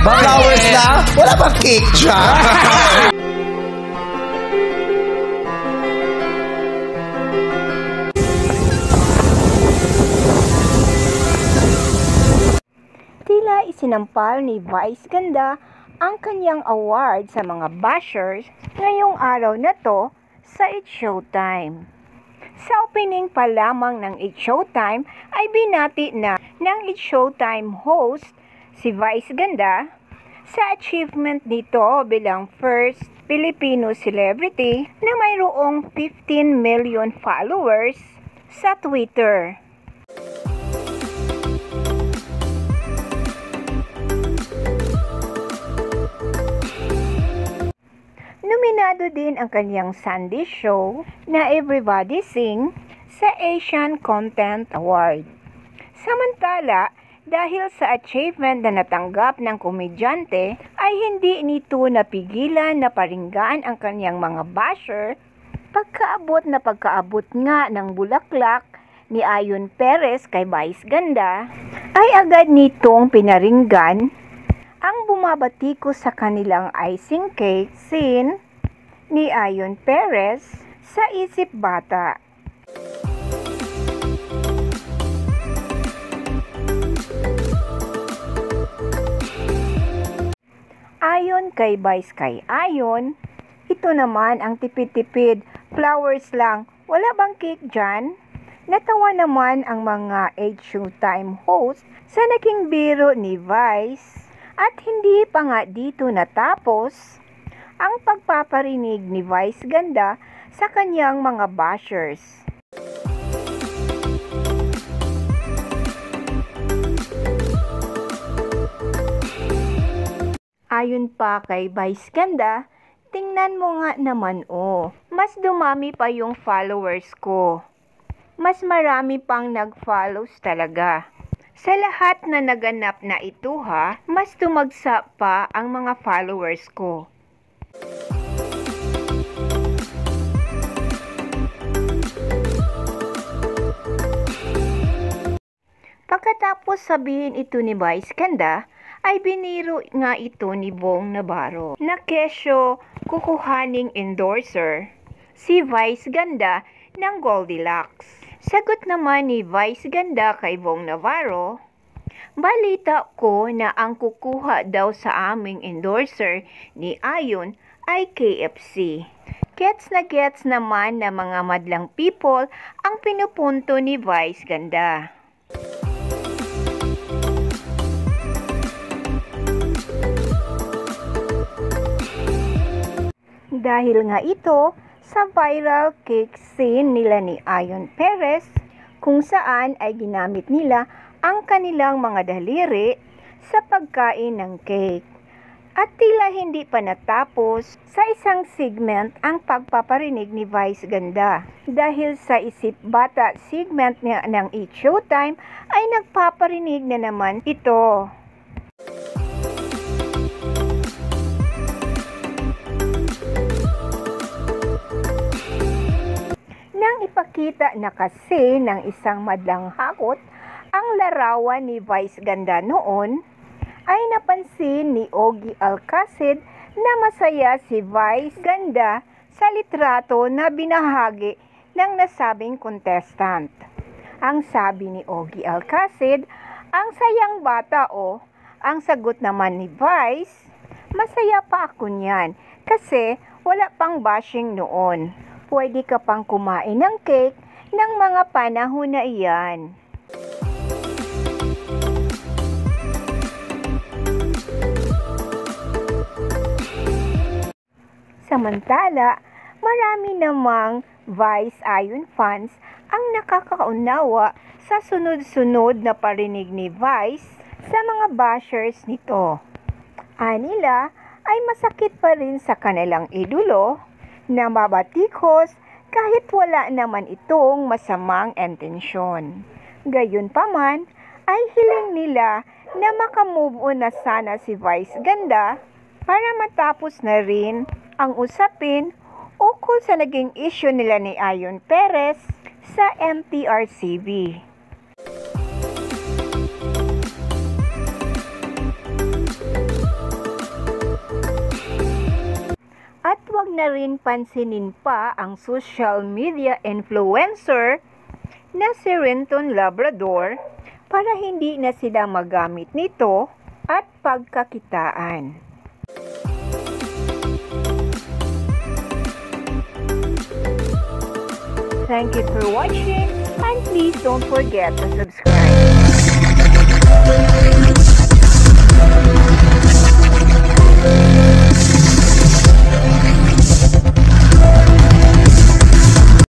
Flowers na? Wala bang cake dyan? Tila isinampal ni Vice Ganda ang kanyang award sa mga bashers ngayong araw na to sa It's Showtime. Sa opening pa lamang ng It's Showtime ay binati na ng It's Showtime host si Vice Ganda sa achievement nito bilang first Filipino celebrity na mayroong 15 million followers sa Twitter. Nominado din ang kanyang Sunday show na Everybody Sing sa Asian Content Award. Samantala, dahil sa achievement na natanggap ng komedyante, ay hindi nito napigilan na paringgan ang kanyang mga basher. Pagkaabot nga ng bulaklak ni Ayon Perez kay Vice Ganda, ay agad nitong pinaringgan ang bumabati ko sa kanilang icing cake scene ni Ayon Perez sa Isip Bata. Ayon kay Vice kay Ayon, ito naman ang tipid-tipid, flowers lang, wala bang cake dyan? Natawa naman ang mga It's Showtime host sa naging biro ni Vice. At hindi pa nga dito natapos ang pagpaparinig ni Vice Ganda sa kanyang mga bashers. Ayon pa kay Vice Ganda, tingnan mo nga naman mas dumami pa yung followers ko. Mas marami pang nag-follows talaga. Sa lahat na naganap na ito mas tumagsa pa ang mga followers ko. Pagkatapos sabihin ito ni Vice Ganda, ay biniro nga ito ni Bong Navarro na kesyo kukuhaning endorser si Vice Ganda ng Goldilocks. Sagot naman ni Vice Ganda kay Bong Navarro, balita ko na ang kukuha daw sa aming endorser ni Ayon ay KFC. Gets na gets naman na mga madlang people ang pinupunto ni Vice Ganda. Dahil nga ito sa viral cake scene nila ni Ayon Perez, kung saan ay ginamit nila ang kanilang mga daliri sa pagkain ng cake. At tila hindi pa natapos sa isang segment ang pagpaparinig ni Vice Ganda. Dahil sa Isip Bata segment ng It's Showtime ay nagpaparinig na naman ito. Nang ipakita na kasi ng isang madlang hakot ang larawan ni Vice Ganda noon, ay napansin ni Ogie Alcacid na masaya si Vice Ganda sa litrato na binahagi ng nasabing contestant. Ang sabi ni Ogie Alcacid, ang sayang bata Ang sagot naman ni Vice, masaya pa ako niyan kasi wala pang bashing noon. Pwede ka pang kumain ng cake ng mga panahon na iyan. Samantala, marami namang Vice Ayon fans ang nakakaunawa sa sunod-sunod na parinig ni Vice sa mga bashers nito. Anila ay masakit pa rin sa kanilang idolo na mabatikos kahit wala naman itong masamang intensyon. Gayunpaman ay hiling nila na makamove on na sana si Vice Ganda para matapos na rin ang usapin ukol sa naging issue nila ni Ayon Perez sa MTRCB. na rin pansinin pa ang social media influencer na si Renton Labrador para hindi na sila magamit nito at pagkakitaan. Thank you for watching and please don't forget to subscribe.